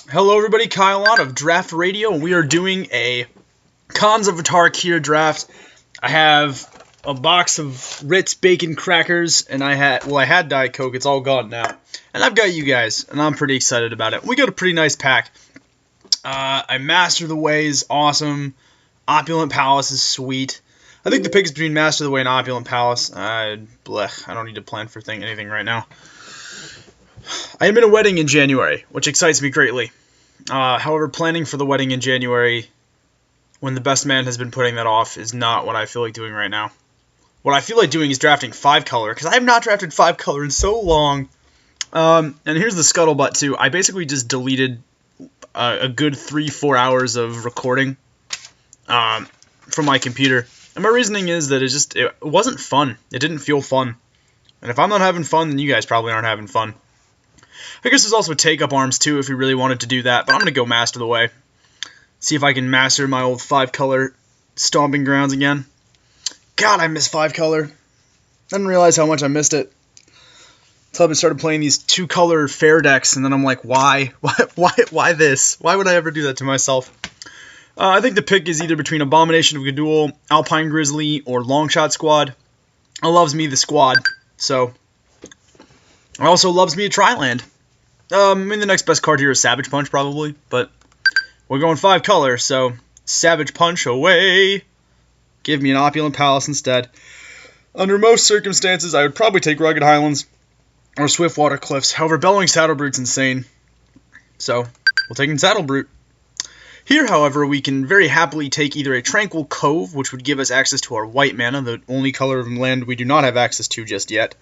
Hello everybody, Kyle on of Draftradio, and we are doing a Cons of Tarkir draft. I have a box of Ritz bacon crackers, and I had Diet Coke. It's all gone now. And I've got you guys, and I'm pretty excited about it. We got a pretty nice pack. I Master the Way is awesome. Opulent Palace is sweet. I think the pick is between Master the Way and Opulent Palace. I don't need to plan for anything right now. I am in a wedding in January, which excites me greatly. However, planning for the wedding in January, when the best man has been putting that off, is not what I feel like doing right now. What I feel like doing is drafting 5-color, because I have not drafted 5-color in so long. And here's the scuttlebutt, too. I basically just deleted a good 3-4 hours of recording from my computer. And my reasoning is that it wasn't fun. It didn't feel fun. And if I'm not having fun, then you guys probably aren't having fun. I guess there's also take-up arms, too, if we really wanted to do that. But I'm going to go Master the Way. See if I can master my old 5-color stomping grounds again. God, I miss 5-color. I didn't realize how much I missed it until I started playing these 2-color fair decks, and then I'm like, why? Why this? Why would I ever do that to myself? I think the pick is either between Abomination of Gadul, Alpine Grizzly, or Longshot Squad. It loves me the squad, so... It also loves me a Tri-Land. I mean, the next best card here is Savage Punch, probably, but we're going 5-color, so Savage Punch away. Give me an Opulent Palace instead. Under most circumstances, I would probably take Rugged Highlands or Swiftwater Cliffs. However, Bellowing Saddle Brute's insane, so we'll take in Saddle Brute. Here, however, we can very happily take either a Tranquil Cove, which would give us access to our white mana, the only color of land we do not have access to just yet,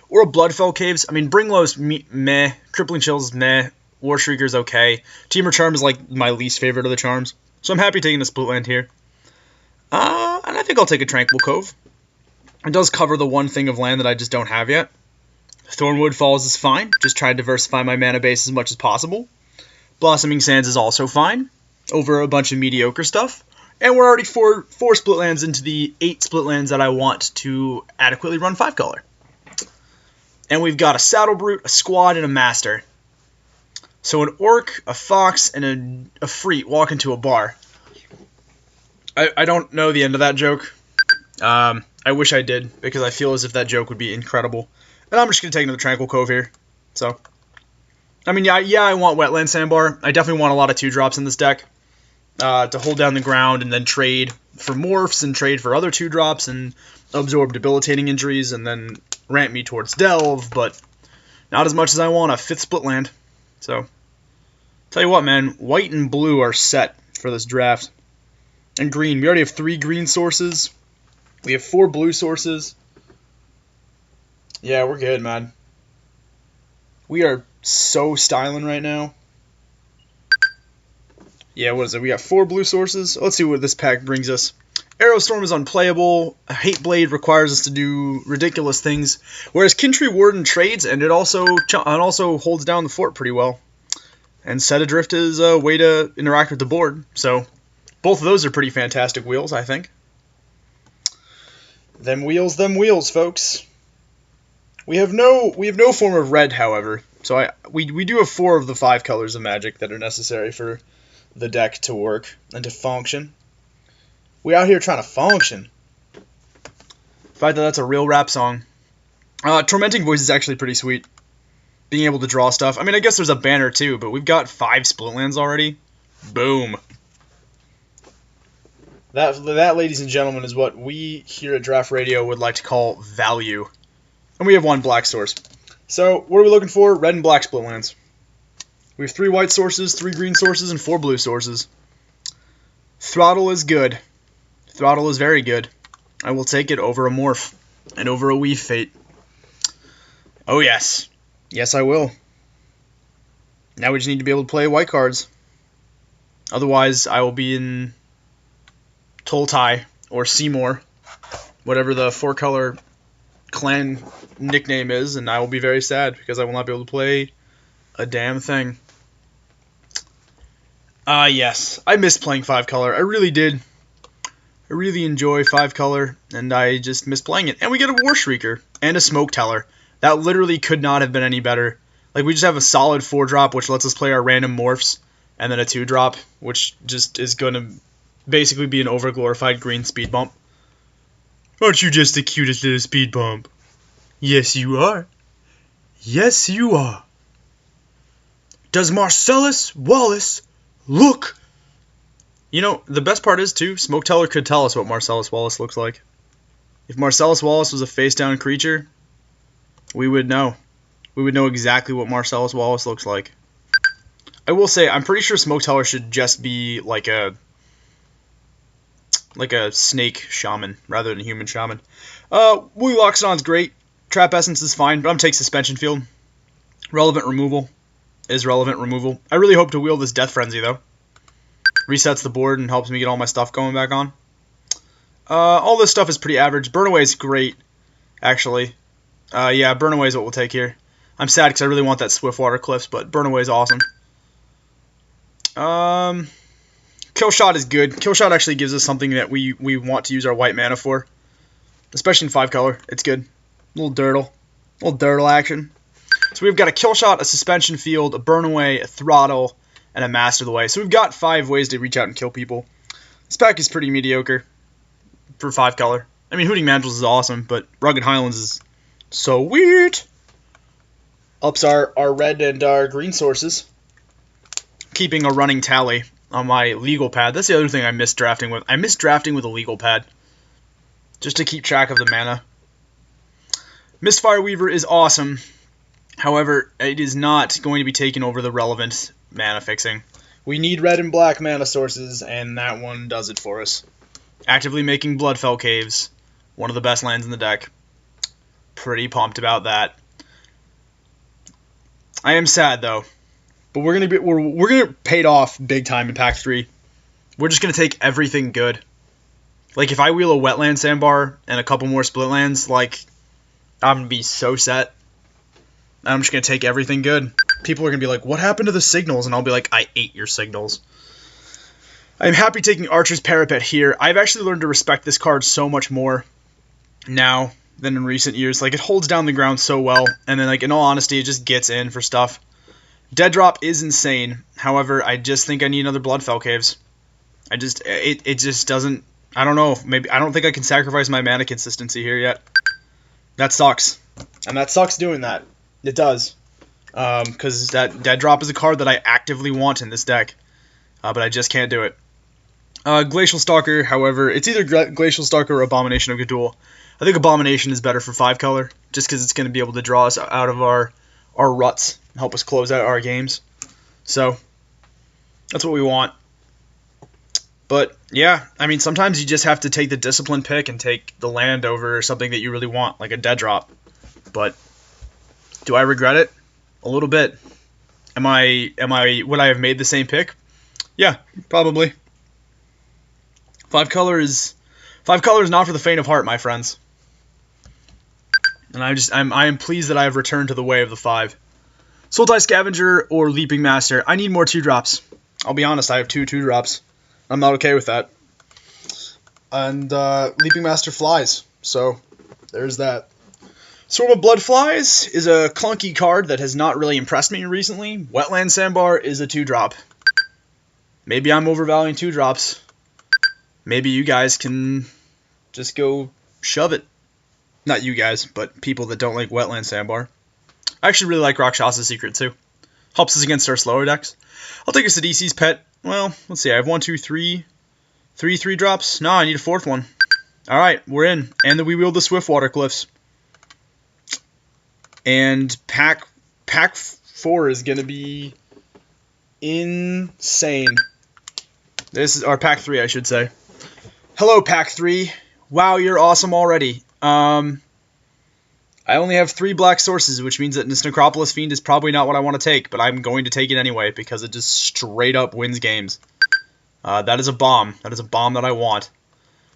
or a Bloodfell Caves. I mean, Bringlow's meh, Crippling Chill's meh, War Shrieker's okay. Teamer Charm is like my least favorite of the charms, so I'm happy taking a split land here. And I think I'll take a Tranquil Cove. It does cover the one thing of land that I just don't have yet. Thornwood Falls is fine, just try to diversify my mana base as much as possible. Blossoming Sands is also fine, over a bunch of mediocre stuff. And we're already four split lands into the 8 split lands that I want to adequately run 5-color. And we've got a Saddle Brute, a Squad, and a Master. So an Orc, a Fox, and a Freet walk into a bar. I don't know the end of that joke. I wish I did, because I feel as if that joke would be incredible. And I'm just going to take another Tranquil Cove here. So, I mean, yeah, I want Wetland Sandbar. I definitely want a lot of 2-drops in this deck. To hold down the ground and then trade for morphs and trade for other 2-drops and absorb debilitating injuries and then ramp me towards Delve, but not as much as I want a 5th split land. So, tell you what, man, white and blue are set for this draft. And green, we already have 3 green sources. We have 4 blue sources. Yeah, we're good, man. We are so styling right now. Yeah, what is it? We got 4 blue sources. Let's see what this pack brings us. Aerostorm is unplayable. Hate Blade requires us to do ridiculous things, whereas Kintry Warden trades, and it also holds down the fort pretty well. And Set Adrift is a way to interact with the board. So both of those are pretty fantastic wheels, I think. Them wheels, folks. We have no form of red, however. So we do have 4 of the 5 colors of Magic that are necessary for the deck to work and to function. We out here trying to function. The fact that that's a real rap song. Tormenting Voice is actually pretty sweet. Being able to draw stuff. I mean, I guess there's a banner too, but we've got 5 split lands already. Boom. That, ladies and gentlemen, is what we here at Draftradio would like to call value. And we have 1 black source. So, what are we looking for? Red and black split lands. We have 3 white sources, 3 green sources, and 4 blue sources. Throttle is good. Throttle is very good. I will take it over a Morph and over a Weave Fate. Oh yes. Yes, I will. Now we just need to be able to play white cards. Otherwise, I will be in Toltai or Seymour, whatever the 4-color clan nickname is, and I will be very sad because I will not be able to play a damn thing. Yes. I missed playing 5-color. I really did. I really enjoy 5-color, and I just miss playing it. And we get a War Shrieker and a Smoke Teller. That literally could not have been any better. Like, we just have a solid 4-drop, which lets us play our random morphs. and then a 2-drop, which just is going to basically be an overglorified green speed bump. Aren't you just the cutest little speed bump? Yes, you are. Yes, you are. Does Marcellus Wallace look? You know, the best part is, too, Smoke Teller could tell us what Marcellus Wallace looks like. If Marcellus Wallace was a face-down creature, we would know. We would know exactly what Marcellus Wallace looks like. I will say, I'm pretty sure Smoke Teller should just be like a snake shaman rather than a human shaman. Woolly Loxodon's great. Trap Essence is fine, but I'm taking Suspension Field. Relevant removal is relevant removal. I really hope to wield this Death Frenzy, though. Resets the board and helps me get all my stuff going back on. All this stuff is pretty average. Burn Away is great, actually. Yeah, Burn Away is what we'll take here. I'm sad because I really want that Swiftwater Cliffs, but Burn Away is awesome. Kill Shot is good. Kill Shot actually gives us something that we want to use our white mana for. Especially in 5-color. It's good. A little dirtle action. So we've got a Kill Shot, a Suspension Field, a Burn Away, a Throttle, and a Master the Way. So we've got 5 ways to reach out and kill people. This pack is pretty mediocre for 5-color. I mean, Hooting Mantles is awesome, but Rugged Highlands is so weird. Ups our red and our green sources. Keeping a running tally on my legal pad. That's the other thing I miss drafting with. I miss drafting with a legal pad. Just to keep track of the mana. Mistfire Weaver is awesome. However, it is not going to be taking over the relevant mana fixing. We need red and black mana sources, and that one does it for us. Actively making Bloodfell Caves. One of the best lands in the deck. Pretty pumped about that. I am sad, though. But we're gonna get paid off big time in Pack 3. We're just gonna take everything good. Like if I wheel a Wetland Sandbar and a couple more split lands, like I'm gonna be so set. I'm just gonna take everything good. People are gonna be like, "What happened to the signals?" And I'll be like, "I ate your signals." I'm happy taking Archer's Parapet here. I've actually learned to respect this card so much more now than in recent years. Like it holds down the ground so well, and then like in all honesty, it just gets in for stuff. Dead Drop is insane. However, I just think I need another Bloodfell Caves. It just doesn't. I don't know. Maybe I don't think I can sacrifice my mana consistency here yet. That sucks, and that sucks doing that. It does, because that Dead Drop is a card that I actively want in this deck, but I just can't do it. Glacial Stalker, however, it's either Glacial Stalker or Abomination of Gudul. I think Abomination is better for 5-color, just because it's going to be able to draw us out of our ruts. Help us close out our games. So, that's what we want. But, yeah, I mean, sometimes you just have to take the disciplined pick and take the land over something that you really want, like a Dead Drop. But, do I regret it? A little bit. Would I have made the same pick? Yeah, probably. 5-color is not for the faint of heart, my friends. And I am pleased that I have returned to the way of the 5. Sultai Scavenger or Leaping Master. I need more 2-drops. I'll be honest, I have 2 2-drops. I'm not okay with that. And Leaping Master flies. So, there's that. Swarm of Blood Flies is a clunky card that has not really impressed me recently. Wetland Sandbar is a 2-drop. Maybe I'm overvaluing 2-drops. Maybe you guys can just go shove it. Not you guys, but people that don't like Wetland Sandbar. I actually really like Rakshasa Secret, too. Helps us against our slower decks. I'll take a Sidisi's Pet. Well, let's see. I have 1, 2, 3. 3 3-drops. No, I need a 4th one. Alright, we're in. And then we wield the Swiftwater Cliffs. And pack 4 is going to be insane. This is our Pack 3, I should say. Hello, Pack 3. Wow, you're awesome already. I only have 3 black sources, which means that this Necropolis Fiend is probably not what I want to take, but I'm going to take it anyway because it just straight up wins games. That is a bomb. That is a bomb that I want.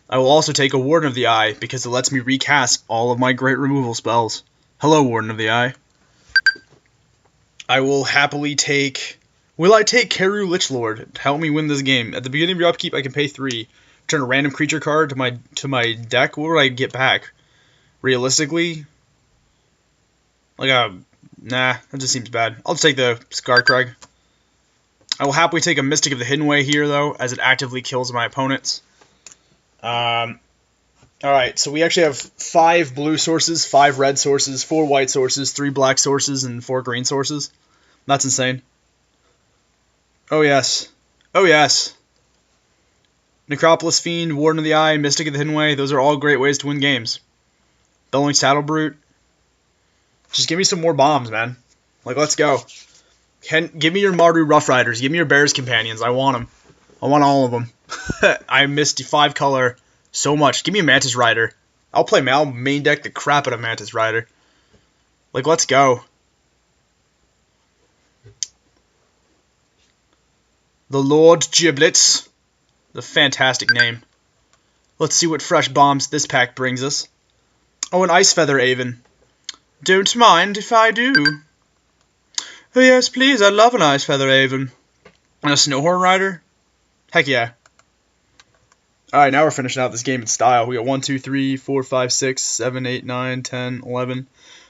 I will also take a Warden of the Eye because it lets me recast all of my great removal spells. Hello, Warden of the Eye. I will happily take... Will I take Keru Lichlord to help me win this game? At the beginning of your upkeep, I can pay 3. Return a random creature card to my deck. What would I get back? Realistically... Like nah, that just seems bad. I'll just take the Scarcrag. I will happily take a Mystic of the Hidden Way here, though, as it actively kills my opponents. Alright, so we actually have 5 blue sources, 5 red sources, 4 white sources, 3 black sources, and 4 green sources. That's insane. Oh, yes. Oh, yes. Necropolis Fiend, Warden of the Eye, Mystic of the Hidden Way, those are all great ways to win games. Bellowing Saddle Brute. Just give me some more bombs, man. Like, let's go. Give me your Mardu Rough Riders. Give me your Bear's Companions. I want them. I want all of them. I missed 5 color so much. Give me a Mantis Rider. I'll main deck the crap out of Mantis Rider. Like, let's go. The Lord Giblets. The fantastic name. Let's see what fresh bombs this pack brings us. Oh, an Ice Feather Aven. Don't mind if I do. Oh yes, please, I love an Ice Feather Aven. And a Snowhorn Rider? Heck yeah. Alright, now we're finishing out this game in style. We got 1, 2, 3, 4, 5, 6, 7, 8, 9, 10, 11,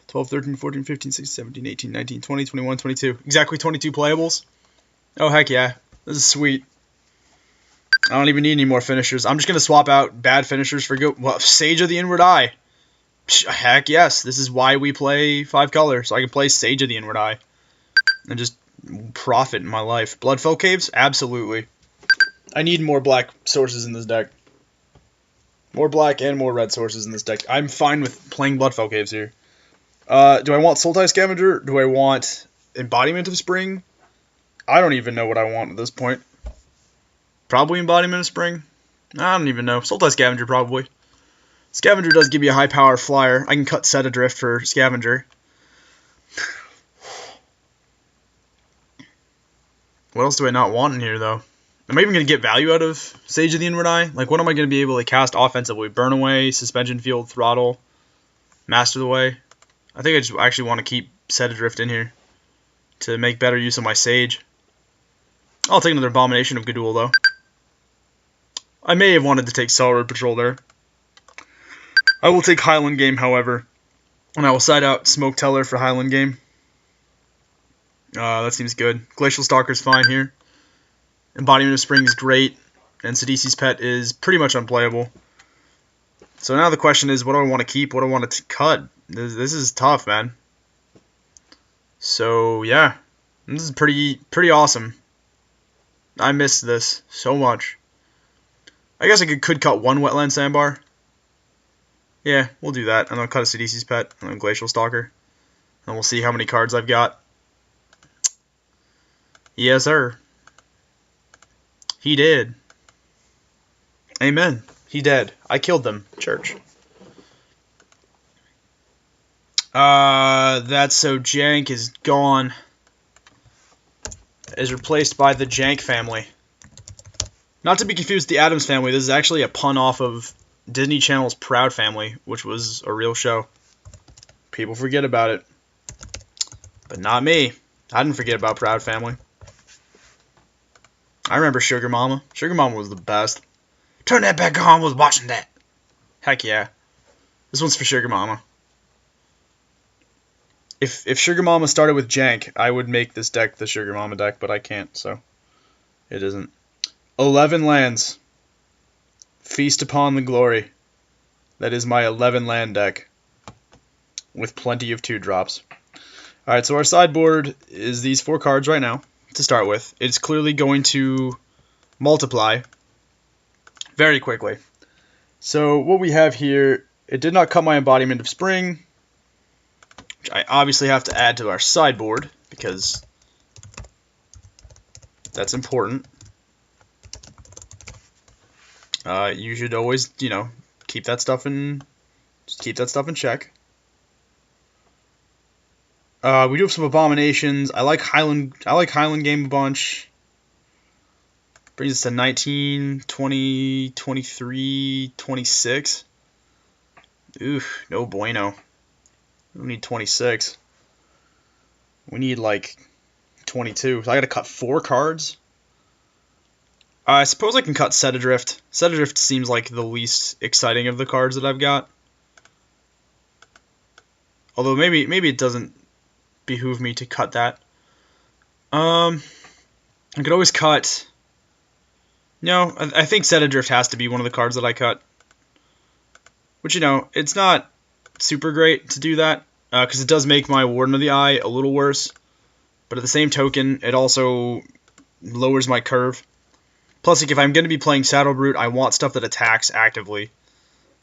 12, 13, 14, 15, 16, 17, 18, 19, 20, 21, 22. Exactly 22 playables. Oh, heck yeah. This is sweet. I don't even need any more finishers. I'm just going to swap out bad finishers for good. Well, Sage of the Inward Eye. Heck yes. This is why we play 5 color, so I can play Sage of the Inward Eye. And just profit in my life. Bloodfell Caves? Absolutely. I need more black sources in this deck. More black and more red sources in this deck. I'm fine with playing Bloodfell Caves here. Do I want Sultai Scavenger? Do I want Embodiment of Spring? I don't even know what I want at this point. Probably Embodiment of Spring? I don't even know. Sultai Scavenger, probably. Scavenger does give you a high power flyer. I can cut Set Adrift for Scavenger. What else do I not want in here, though? Am I even going to get value out of Sage of the Inward Eye? Like, what am I going to be able to cast offensively? Burn Away, Suspension Field, Throttle, Master the Way. I think I just actually want to keep Set Adrift in here to make better use of my Sage. I'll take another Abomination of Gudul, though. I may have wanted to take Cell Road Patrol there. I will take Highland Game, however, and I will side out Smoke Teller for Highland Game. That seems good. Glacial Stalker's fine here. Embodiment of Spring is great, and Sidisi's Pet is pretty much unplayable. So now the question is, what do I want to keep? What do I want to cut? This is tough, man. So yeah, this is pretty awesome. I missed this so much. I guess I could cut one Wetland Sandbar. Yeah, we'll do that. And I'll cut a Sidisi's Pet and a Glacial Stalker. And we'll see how many cards I've got. Yes, sir. He did. Amen. He dead. I killed them. Church. That's so Jank is gone. Is replaced by the Jank family. Not to be confused with the Addams Family. This is actually a pun off of Disney Channel's Proud Family, which was a real show. People forget about it. But not me. I didn't forget about Proud Family. I remember Sugar Mama. Sugar Mama was the best. Turn that back on, was watching that. Heck yeah. This one's for Sugar Mama. If Sugar Mama started with Jank, I would make this deck the Sugar Mama deck, but I can't, so it isn't. 11 lands. Feast upon the glory. That is my 11 land deck. With plenty of 2-drops. Alright, so our sideboard is these 4 cards right now. To start with, it's clearly going to multiply very quickly. So what we have here, it did not cut my Embodiment of Spring, which I obviously have to add to our sideboard because that's important. You should always, keep that stuff in check. We do have some Abominations. I like Highland Game a bunch. Brings us to 19, 20, 23, 26. Oof, no bueno. We need 26. We need like 22. So I gotta cut 4 cards. I suppose I can cut Set Adrift. Set Adrift seems like the least exciting of the cards that I've got. Although maybe it doesn't behoove me to cut that. I could always cut... No, I think Set Adrift has to be one of the cards that I cut. Which, you know, it's not super great to do that, because it does make my Warden of the Eye a little worse. But at the same token, it also lowers my curve. Plus, like, if I'm going to be playing Saddle Brute, I want stuff that attacks actively.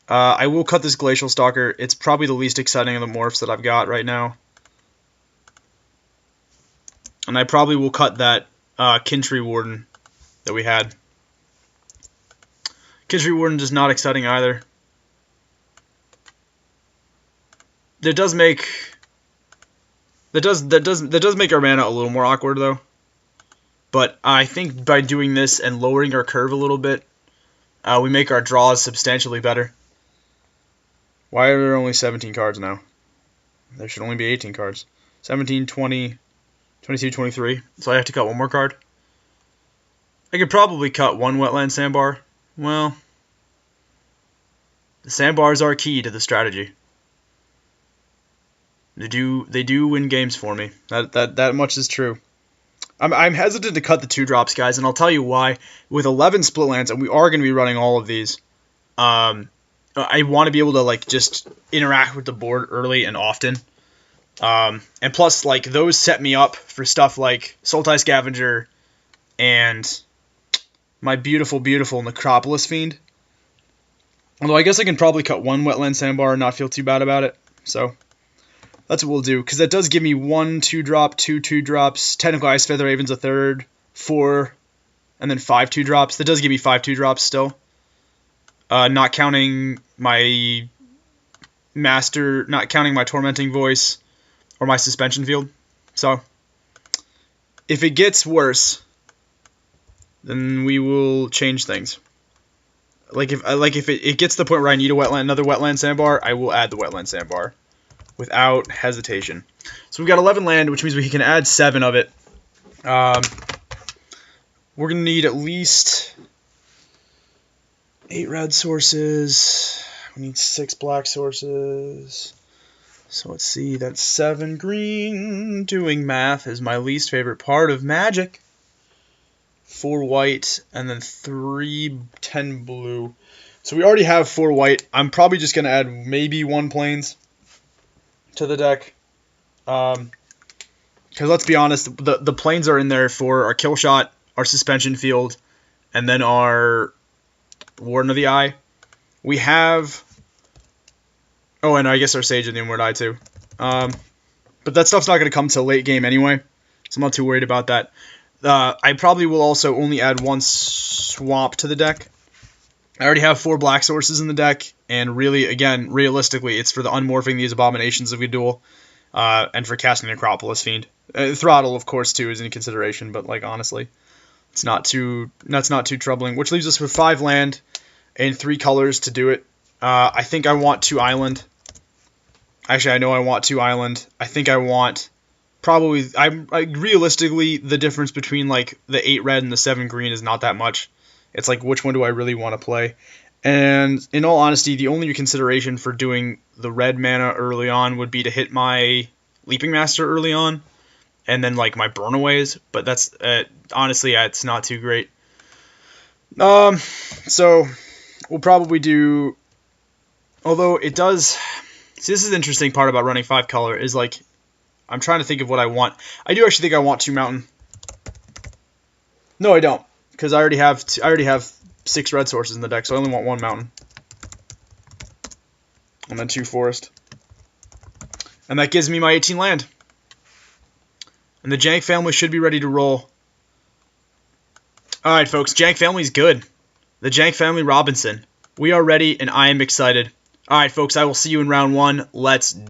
I will cut this Glacial Stalker. It's probably the least exciting of the morphs that I've got right now. And I probably will cut that Kintree Warden that we had. Kintree Warden is not exciting either. That does make our mana a little more awkward though. But I think by doing this and lowering our curve a little bit, we make our draws substantially better. Why are there only 17 cards now? There should only be 18 cards. 17, 20, 22, 23. So I have to cut one more card. I could probably cut one Wetland Sandbar. Well, the sandbars are key to the strategy. They do win games for me. That much is true. I'm hesitant to cut the 2-drops, guys, and I'll tell you why. With 11 split lands, and we are going to be running all of these, I want to be able to like just interact with the board early and often. And plus, like, those set me up for stuff like Sultai Scavenger and my beautiful, beautiful Necropolis Fiend. Although I guess I can probably cut one Wetland Sandbar and not feel too bad about it. So that's what we'll do, because that does give me 1 2-drop, 2 2-drops, Technical Ice Feather Raven's a third, 4, and then 5 2-drops. That does give me 5 2-drops still. Not counting my Master, not counting my Tormenting Voice or my Suspension Field. So if it gets worse, then we will change things. Like if it gets to the point where I need another Wetland Sandbar, I will add the Wetland Sandbar without hesitation. So we've got 11 land, which means we can add 7 of it. We're going to need at least 8 red sources. We need 6 black sources. So let's see, that's 7 green. Doing math is my least favorite part of Magic. 4 white, and then 10 blue. So we already have 4 white. I'm probably just going to add maybe 1 plains to the deck. Because let's be honest, the plains are in there for our kill shot, our suspension field, and then our Warden of the Eye. We have... Oh, and I guess our Sage of the Inward Eye too. But that stuff's not going to come till late game anyway, so I'm not too worried about that. I probably will also only add 1 swamp to the deck. I already have 4 black sources in the deck, and really, again, realistically, it's for the unmorphing these Abominations of Gudul, and for casting Necropolis Fiend. Throttle, of course, too, is in consideration, but, like, honestly, that's not too troubling. Which leaves us with 5 land and 3 colors to do it. I think I want 2 island. Actually, I know I want 2 island. I think I want... Probably, realistically, the difference between, like, the 8 red and the 7 green is not that much. It's like, which one do I really want to play? And, in all honesty, the only consideration for doing the red mana early on would be to hit my Leaping Master early on, and then, like, my Burnaways, but that's, honestly, it's not too great. So, we'll probably do, although it does, see, this is the interesting part about running 5 color, is, like, I'm trying to think of what I want. I do actually think I want 2 mountain. No, I don't, because I already have 6 red sources in the deck, so I only want 1 mountain, and then 2 forest, and that gives me my 18 land. And the Jank family should be ready to roll. All right, folks, Jank family's good. The Jank family Robinson. We are ready, and I am excited. All right, folks, I will see you in round 1. Let's